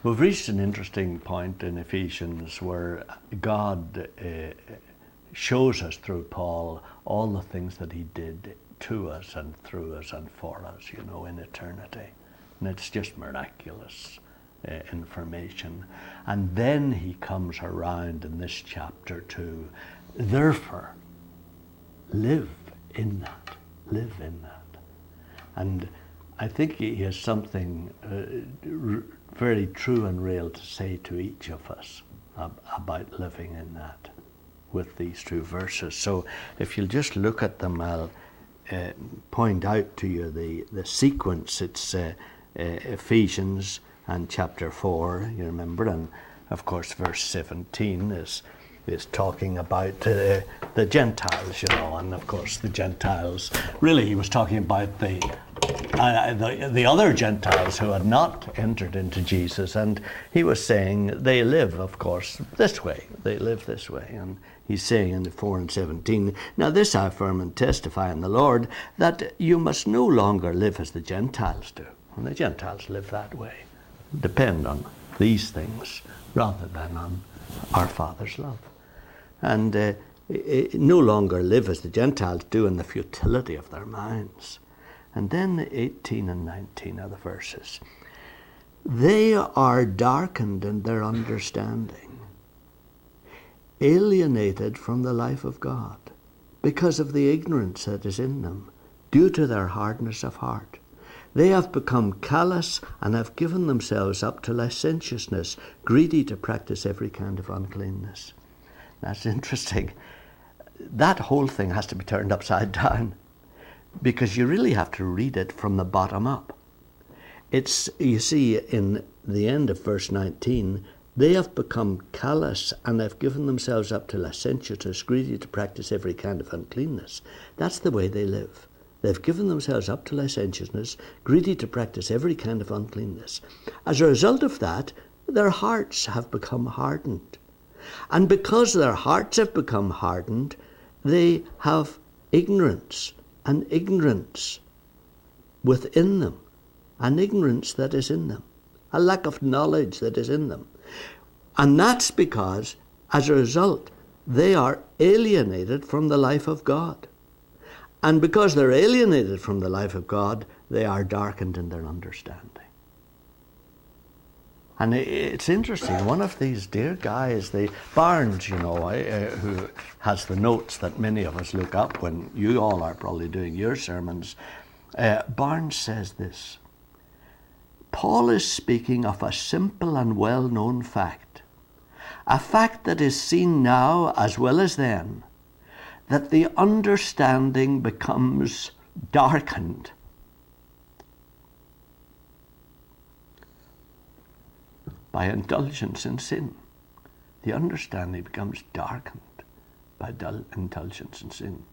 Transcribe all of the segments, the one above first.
We've reached an interesting point in Ephesians where God shows us through Paul all the things that he did to us and through us and for us, in eternity. And it's just miraculous information. And then he comes around in this chapter to, therefore, live in that. Live in that. And I think he has something very true and real to say to each of us about living in that with these two verses. So if you'll just look at them, I'll point out to you the sequence. It's Ephesians and chapter 4, you remember, and of course verse 17 is talking about the Gentiles, and of course the Gentiles, really he was talking about the other Gentiles who had not entered into Jesus, and he was saying they live, of course, this way. They live this way, and he's saying in the 4 and 17, now this I affirm and testify in the Lord, that you must no longer live as the Gentiles do. And the Gentiles live that way, depend on these things rather than on our Father's love. And no longer live as the Gentiles do in the futility of their minds. And then 18 and 19 are the verses. They are darkened in their understanding, alienated from the life of God, because of the ignorance that is in them, due to their hardness of heart. They have become callous and have given themselves up to licentiousness, greedy to practice every kind of uncleanness. That's interesting. That whole thing has to be turned upside down, because you really have to read it from the bottom up. It's, you see, in the end of verse 19, they have become callous and have given themselves up to licentiousness, greedy to practice every kind of uncleanness. That's the way they live. They've given themselves up to licentiousness, greedy to practice every kind of uncleanness. As a result of that, their hearts have become hardened. And because their hearts have become hardened, they have ignorance, and ignorance within them, an ignorance that is in them, a lack of knowledge that is in them. And that's because, as a result, they are alienated from the life of God. And because they're alienated from the life of God, they are darkened in their understanding. And it's interesting, one of these dear guys, the Barnes, who has the notes that many of us look up when you all are probably doing your sermons, Barnes says this: Paul is speaking of a simple and well-known fact, a fact that is seen now as well as then, that the understanding becomes darkened. By indulgence in sin. The understanding becomes darkened by indulgence in sin.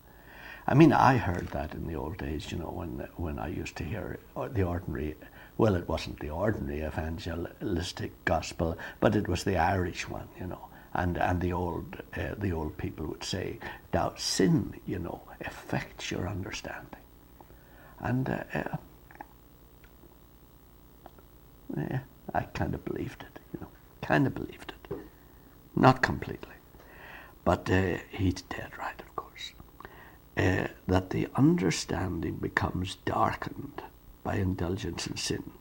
I mean, I heard that in the old days, when I used to hear the ordinary, well, it wasn't the ordinary evangelistic gospel, but it was the Irish one, and the old people would say, now sin, affects your understanding. And I kind of believed it, not completely, but he's dead right, of course, that the understanding becomes darkened by indulgence in sin.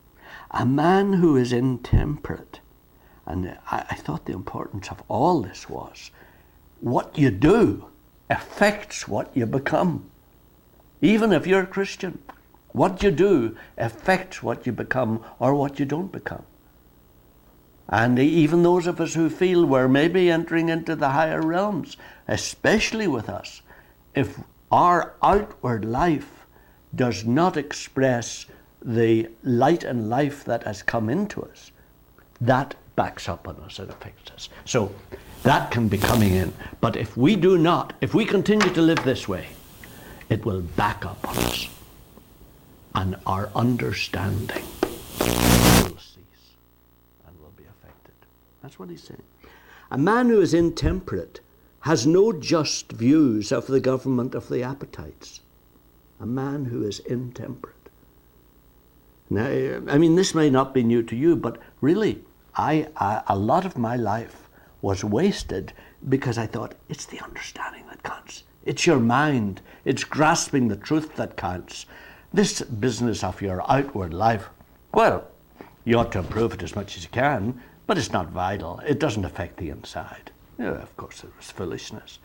A man who is intemperate, and I thought the importance of all this was, what you do affects what you become. Even if you're a Christian, what you do affects what you become or what you don't become. And even those of us who feel we're maybe entering into the higher realms, especially with us, if our outward life does not express the light and life that has come into us, that backs up on us and affects us. So that can be coming in. But if we continue to live this way, it will back up on us. And our understanding will cease and will be affected. That's what he's saying. A man who is intemperate has no just views of the government of the appetites. A man who is intemperate. Now, I mean, this may not be new to you, but really, a lot of my life was wasted because I thought it's the understanding that counts. It's your mind. It's grasping the truth that counts. This business of your outward life, well, you ought to improve it as much as you can, but it's not vital. It doesn't affect the inside. Yeah, of course, it was foolishness.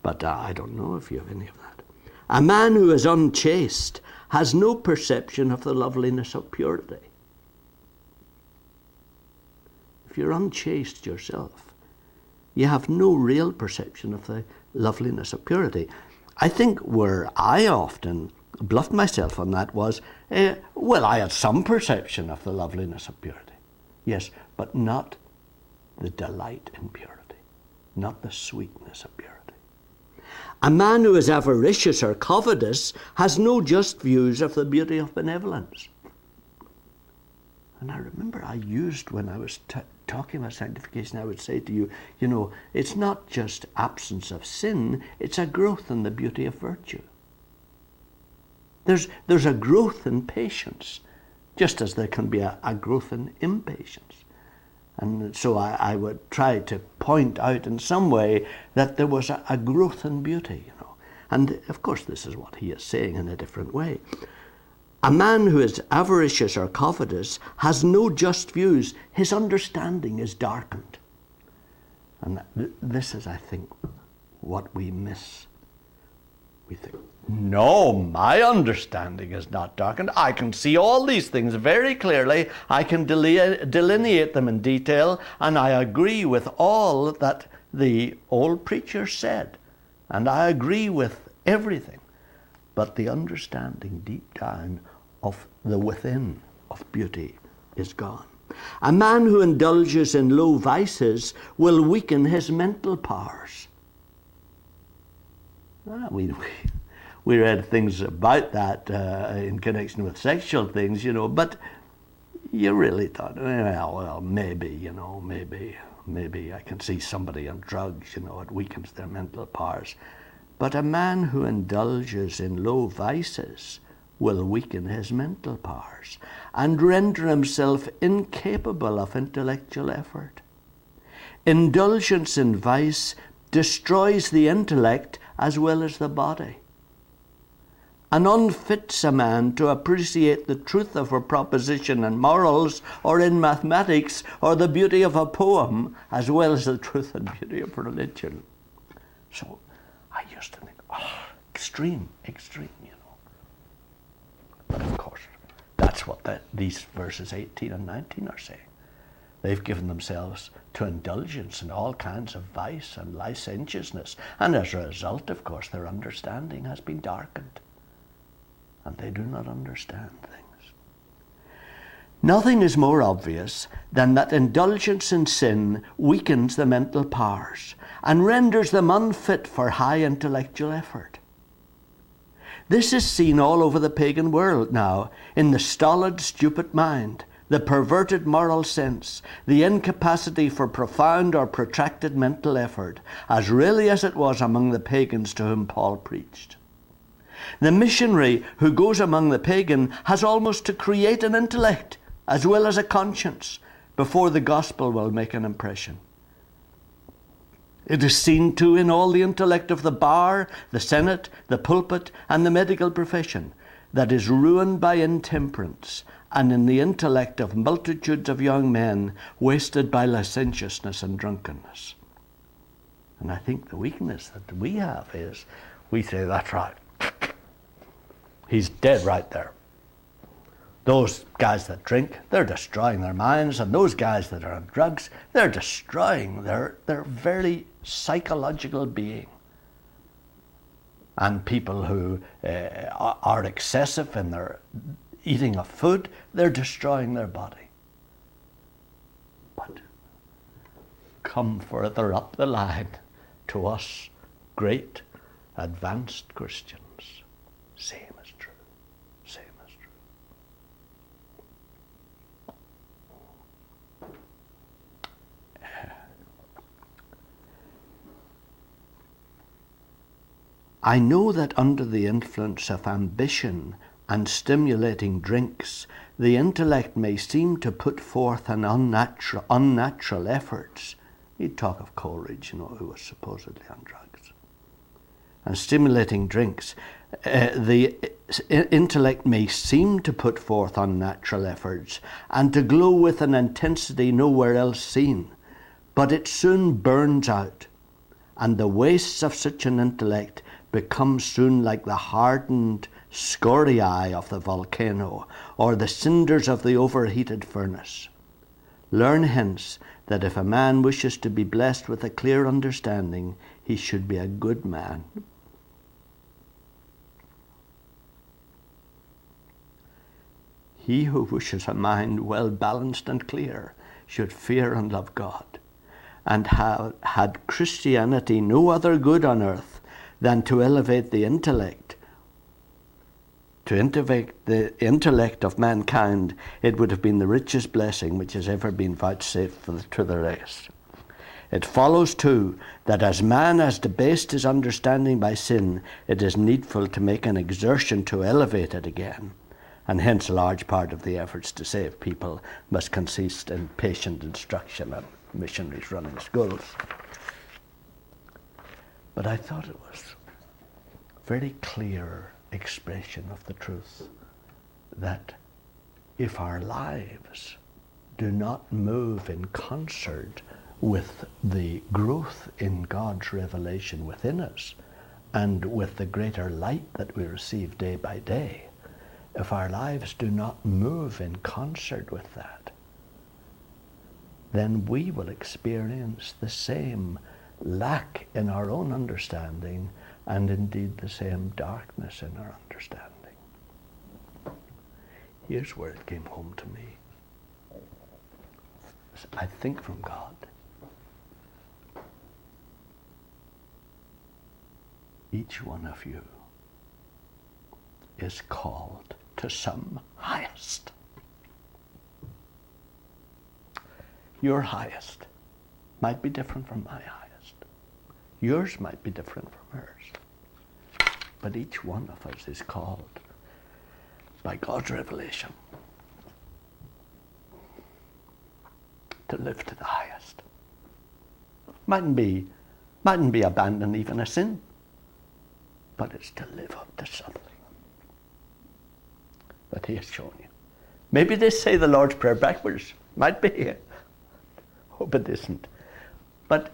But I don't know if you have any of that. A man who is unchaste has no perception of the loveliness of purity. If you're unchaste yourself, you have no real perception of the loveliness of purity. I think where I often bluffed myself on that was, well, I had some perception of the loveliness of purity. Yes, but not the delight in purity, not the sweetness of purity. A man who is avaricious or covetous has no just views of the beauty of benevolence. And I remember I used, when I was talking about sanctification, I would say to you, you know, it's not just absence of sin, it's a growth in the beauty of virtue. There's a growth in patience, just as there can be a growth in impatience. And so I would try to point out in some way that there was a growth in beauty, you know. And of course this is what he is saying in a different way. A man who is avaricious or covetous has no just views. His understanding is darkened. And this is, I think, what we miss. We think, no, my understanding is not darkened. I can see all these things very clearly. I can delineate them in detail, and I agree with all that the old preacher said. And I agree with everything. But the understanding deep down of the within of beauty is gone. A man who indulges in low vices will weaken his mental powers. We read things about that in connection with sexual things, you know, but you really thought, well, maybe, you know, maybe I can see somebody on drugs, you know, it weakens their mental powers. But a man who indulges in low vices will weaken his mental powers and render himself incapable of intellectual effort. Indulgence in vice destroys the intellect as well as the body, and unfits a man to appreciate the truth of a proposition in morals or in mathematics or the beauty of a poem as well as the truth and beauty of religion. So I used to think, extreme, you know. But of course, that's what these verses 18 and 19 are saying. They've given themselves to indulgence in all kinds of vice and licentiousness. And as a result, of course, their understanding has been darkened. And they do not understand things. Nothing is more obvious than that indulgence in sin weakens the mental powers and renders them unfit for high intellectual effort. This is seen all over the pagan world now, in the stolid, stupid mind, the perverted moral sense, the incapacity for profound or protracted mental effort, as really as it was among the pagans to whom Paul preached. The missionary who goes among the pagan has almost to create an intellect as well as a conscience before the gospel will make an impression. It is seen too in all the intellect of the bar, the senate, the pulpit, and the medical profession that is ruined by intemperance, and in the intellect of multitudes of young men wasted by licentiousness and drunkenness. And I think the weakness that we have is we say, that's right. He's dead right there. Those guys that drink, they're destroying their minds, and those guys that are on drugs, they're destroying their very psychological being. And people who are excessive in their eating of food, they're destroying their body. But come further up the line to us great advanced Christians. Same is true. Same is true. I know that under the influence of ambition and stimulating drinks, the intellect may seem to put forth an unnatural efforts. He'd talk of Coleridge, who was supposedly on drugs. And stimulating drinks, the intellect may seem to put forth unnatural efforts and to glow with an intensity nowhere else seen, but it soon burns out, and the wastes of such an intellect become soon like the hardened scoriae of the volcano or the cinders of the overheated furnace. Learn hence that if a man wishes to be blessed with a clear understanding, he should be a good man. He who wishes a mind well balanced and clear should fear and love God, and had Christianity no other good on earth than to elevate the intellect, of mankind, it would have been the richest blessing which has ever been vouchsafed to the race. It follows too that as man has debased his understanding by sin, it is needful to make an exertion to elevate it again. And hence a large part of the efforts to save people must consist in patient instruction and missionaries running schools. But I thought it was a very clear expression of the truth that if our lives do not move in concert with the growth in God's revelation within us and with the greater light that we receive day by day, if our lives do not move in concert with that, then we will experience the same lack in our own understanding and indeed the same darkness in our understanding. Here's where it came home to me. I think from God. Each one of you is called to some highest. Your highest might be different from my highest. Yours might be different from hers. But each one of us is called by God's revelation to live to the highest. Mightn't be abandon even a sin, but it's to live up to something that He has shown you. Maybe they say the Lord's Prayer backwards. Might be. Hope it isn't. But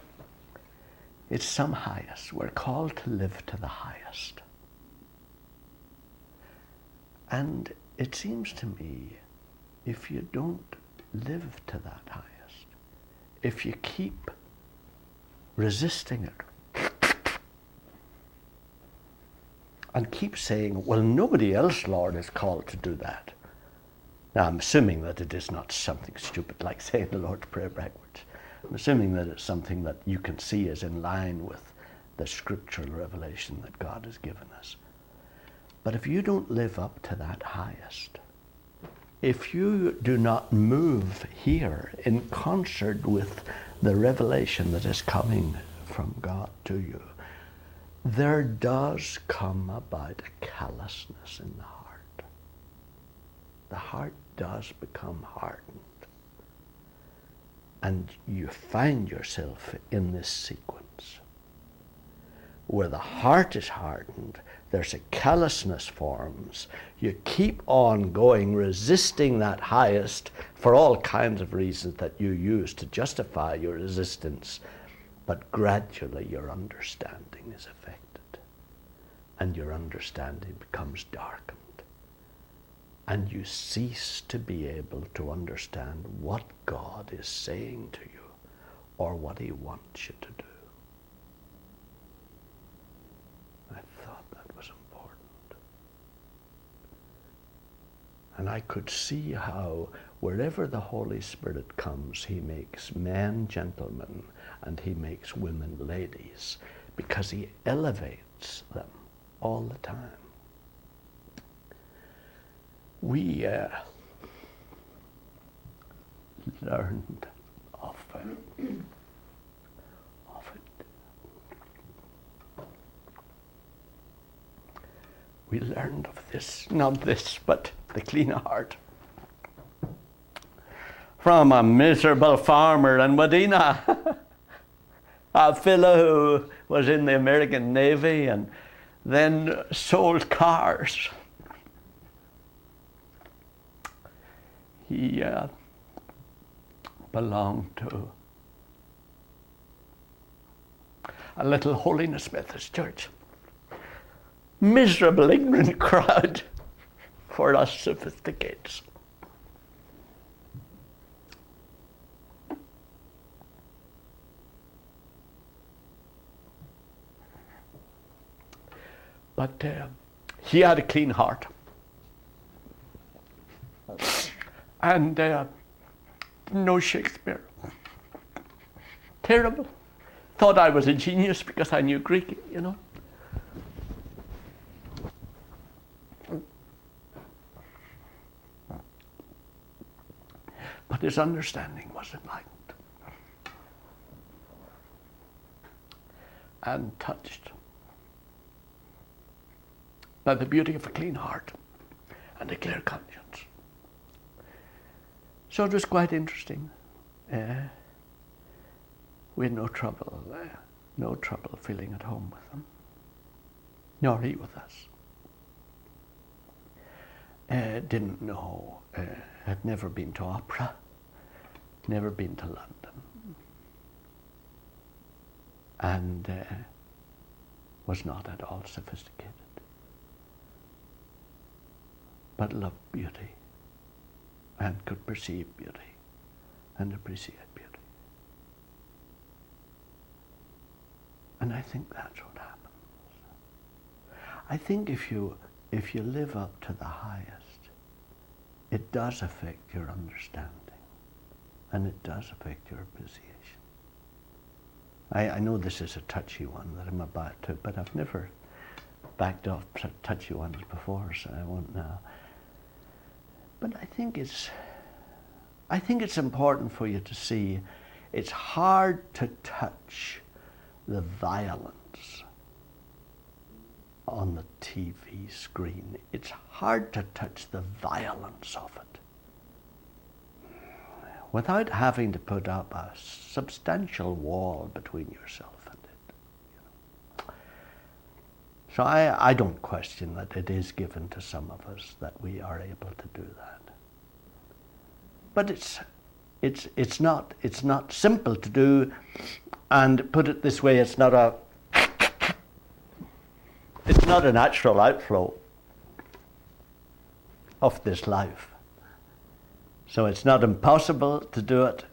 it's some highest. We're called to live to the highest. And it seems to me, if you don't live to that highest, if you keep resisting it, and keep saying, well, nobody else, Lord, is called to do that. Now, I'm assuming that it is not something stupid like saying the Lord's Prayer backwards. I'm assuming that it's something that you can see is in line with the scriptural revelation that God has given us. But if you don't live up to that highest, if you do not move here in concert with the revelation that is coming from God to you, there does come about a callousness in the heart. The heart does become hardened. And you find yourself in this sequence where the heart is hardened, there's a callousness forms, you keep on going, resisting that highest for all kinds of reasons that you use to justify your resistance, but gradually your understanding is affected, and your understanding becomes darkened, and you cease to be able to understand what God is saying to you or what He wants you to do. I thought that was important. And I could see how wherever the Holy Spirit comes, He makes men gentlemen and He makes women ladies, because He elevates them all the time. We learned of it. we learned of this, not this, but the clean heart. From a miserable farmer in Medina, a fellow who was in the American Navy and then sold cars. He belonged to a little Holiness Methodist church. Miserable, ignorant crowd for us sophisticates. But he had a clean heart. And no Shakespeare. Terrible. Thought I was a genius because I knew Greek, you know. But his understanding was enlightened and touched by the beauty of a clean heart and a clear conscience. So it was quite interesting. We had no trouble feeling at home with them, nor he with us. Didn't know, had never been to opera, never been to London, and was not at all sophisticated, but loved beauty and could perceive beauty and appreciate beauty. And I think that's what happens. I think if you live up to the highest, it does affect your understanding and it does affect your appreciation. I know this is a touchy one that I'm about to, but I've never backed off touchy ones before, so I won't now. But I think it's important for you to see it's hard to touch the violence on the TV screen. It's hard to touch the violence of it without having to put up a substantial wall between yourself and it. You know? So I don't question that it is given to some of us that we are able to do that. But it's not simple to do, and put it this way, it's not a natural outflow of this life. So it's not impossible to do it,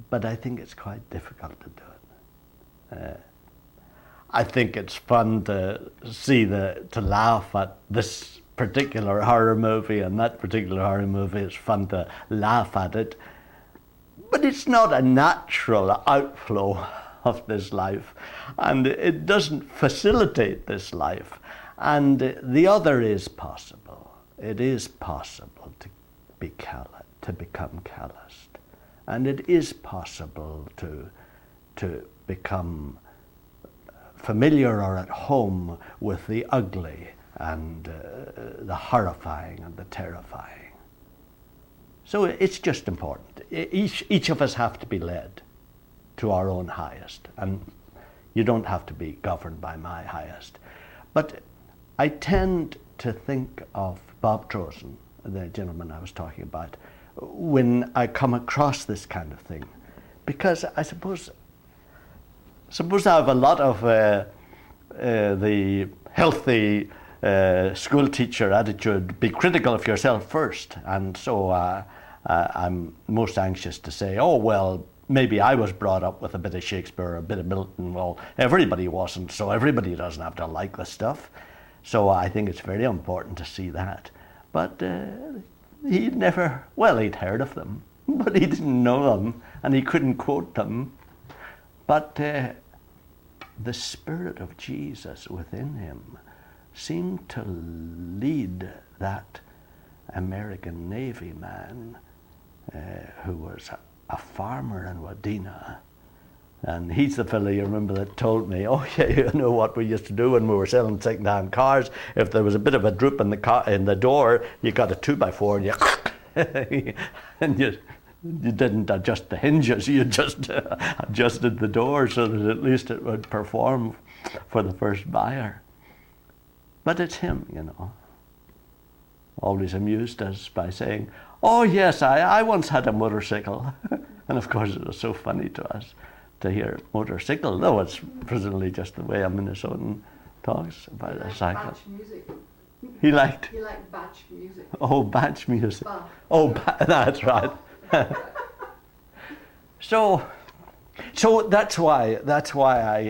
but I think it's quite difficult to do it. I think it's fun to to laugh at this particular horror movie and that particular horror movie. It's fun to laugh at it, but it's not a natural outflow of this life, and it doesn't facilitate this life. And the other is possible. It is possible to become calloused, and it is possible to become familiar or at home with the ugly and the horrifying and the terrifying. So it's just important. Each of us have to be led to our own highest, and you don't have to be governed by my highest. But I tend to think of Bob Trozen, the gentleman I was talking about, when I come across this kind of thing, because I suppose I have a lot of the healthy school teacher attitude: be critical of yourself first. And so I'm most anxious to say, oh well, maybe I was brought up with a bit of Shakespeare or a bit of Milton. Well, everybody wasn't, so everybody doesn't have to like the stuff. So I think it's very important to see that. But he'd heard of them, but he didn't know them, and he couldn't quote them. But the Spirit of Jesus within him seemed to lead that American Navy man who was a farmer in Medina And he's the fellow, you remember, that told me, oh yeah, you know what we used to do when we were selling second-hand cars? If there was a bit of a droop in the door, you got a 2x4 and you and you didn't adjust the hinges, you just adjusted the door so that at least it would perform for the first buyer. But it's him, you know. Always amused us by saying, oh yes, I once had a motorcycle. And of course it was so funny to us to hear motorcycle, though it's presumably just the way a Minnesotan talks about a cycle. Batch music. He liked? He liked batch music. Oh, batch music. Bah. Oh, that's right. So that's why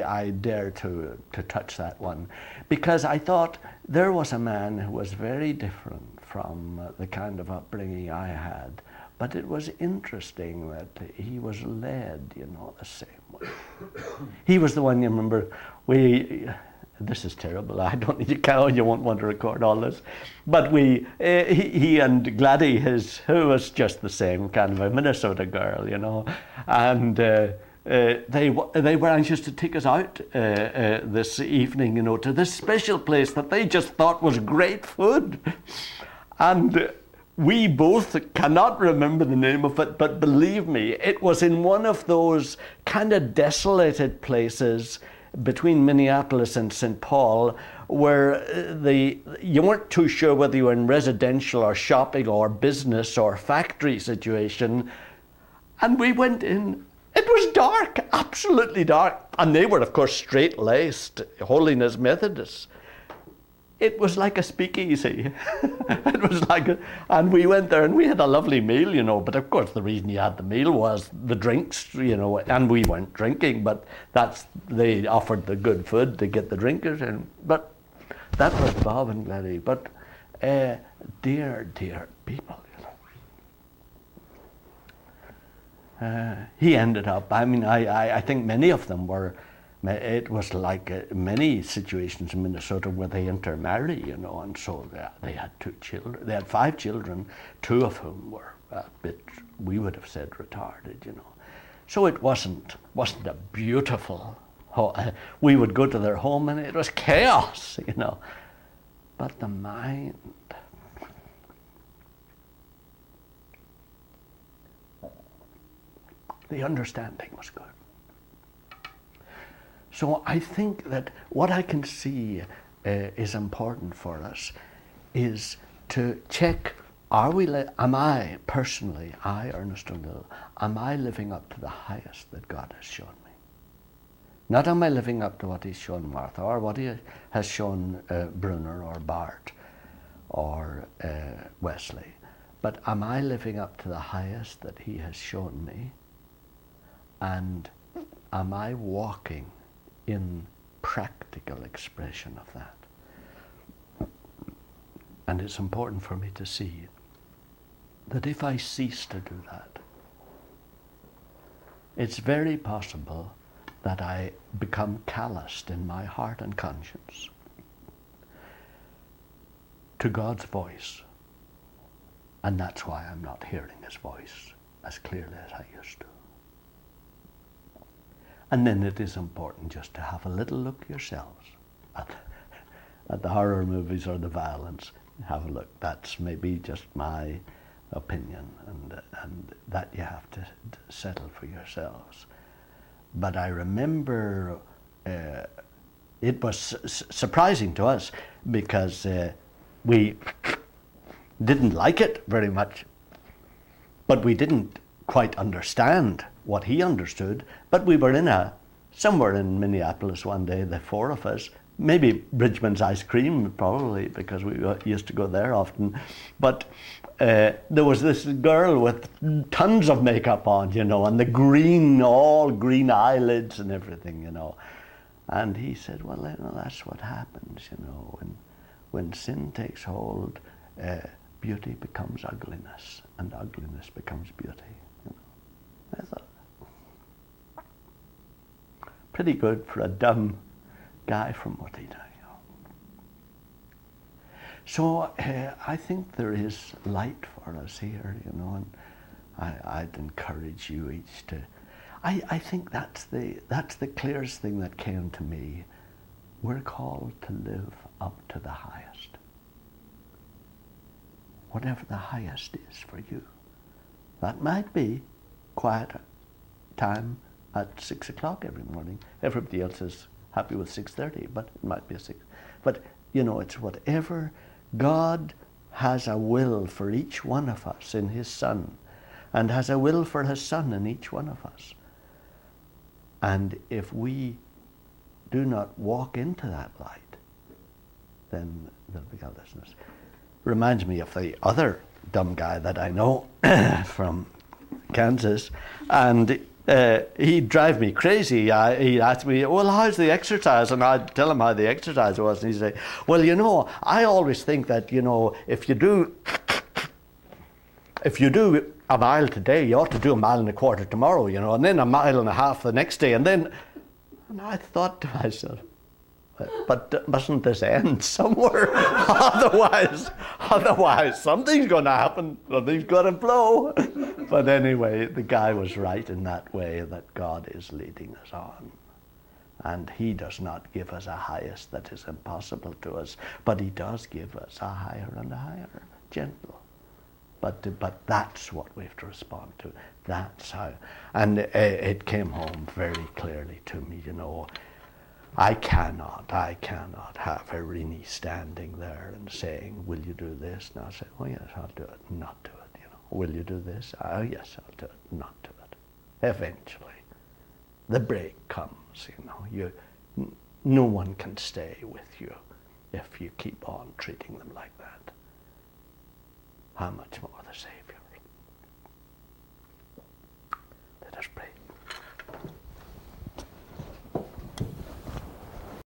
I dare to touch that one, because I thought there was a man who was very different from the kind of upbringing I had, but it was interesting that he was led, you know, the same way. He was the one, you remember, this is terrible, you won't want to record all this, but he and Gladys, who was just the same kind of a Minnesota girl, you know, and they were anxious to take us out this evening, you know, to this special place that they just thought was great food. And we both cannot remember the name of it, but believe me, it was in one of those kind of desolated places between Minneapolis and St. Paul, where you weren't too sure whether you were in residential or shopping or business or factory situation. And we went in. It was dark, absolutely dark. And they were, of course, straight-laced Holiness Methodists. It was like a speakeasy. It was like and we went there and we had a lovely meal, you know, but of course the reason you had the meal was the drinks, you know, and we weren't drinking, but they offered the good food to get the drinkers in. But that was Bob and Gladys. But dear people, you know. He ended up, I mean, I think many of them were, it was like many situations in Minnesota where they intermarry, you know, and so they had 2 children. They had 5 children, 2 of whom were a bit, we would have said, retarded, you know. So it wasn't a beautiful, we would go to their home and it was chaos, you know. But the mind, the understanding was good. So I think that what I can see is important for us is to check, am I personally, Ernest O'Neill, am I living up to the highest that God has shown me? Not am I living up to what he's shown Martha or what he has shown Brunner or Bart or Wesley, but am I living up to the highest that he has shown me? And am I walking in practical expression of that? And it's important for me to see that if I cease to do that, it's very possible that I become calloused in my heart and conscience to God's voice. And that's why I'm not hearing his voice as clearly as I used to. And then it is important just to have a little look yourselves at the horror movies or the violence. Have a look. That's maybe just my opinion, and that you have to settle for yourselves. But I remember it was surprising to us because we didn't like it very much, but we didn't quite understand what he understood. But we were somewhere in Minneapolis one day, the 4 of us, maybe Bridgman's Ice Cream probably, because we used to go there often. But there was this girl with tons of makeup on, you know, and all green eyelids and everything, you know. And he said, well, you know, that's what happens, you know, when sin takes hold, beauty becomes ugliness, and ugliness becomes beauty. You know. I thought, pretty good for a dumb guy from what he knew. So I think there is light for us here, you know, and I'd encourage you each to. I think that's the clearest thing that came to me. We're called to live up to the highest. Whatever the highest is for you. That might be quiet time at 6 o'clock every morning. Everybody else is happy with 6:30, but it might be a 6. But, it's whatever. God has a will for each one of us in his Son, and has a will for his Son in each one of us. And if we do not walk into that light, then there'll be godlessness. Reminds me of the other dumb guy that I know from Kansas, and he'd drive me crazy. He'd ask me, well, how's the exercise? And I'd tell him how the exercise was, and he'd say, well, I always think that, if you do a mile today, you ought to do a mile and a quarter tomorrow, and then a mile and a half the next day, and I thought to myself, but mustn't this end somewhere? otherwise something's going to happen, something's going to blow. But anyway, the guy was right in that way, that God is leading us on. And he does not give us a highest that is impossible to us, but he does give us a higher and a higher, gentle. But that's what we have to respond to. That's how. And it came home very clearly to me, I cannot have Irene standing there and saying, will you do this? And I'll say, oh yes, I'll do it, not do it. Will you do this? Oh yes, I'll do it, not do it. Eventually, the break comes, no one can stay with you if you keep on treating them like that. How much more the Savior?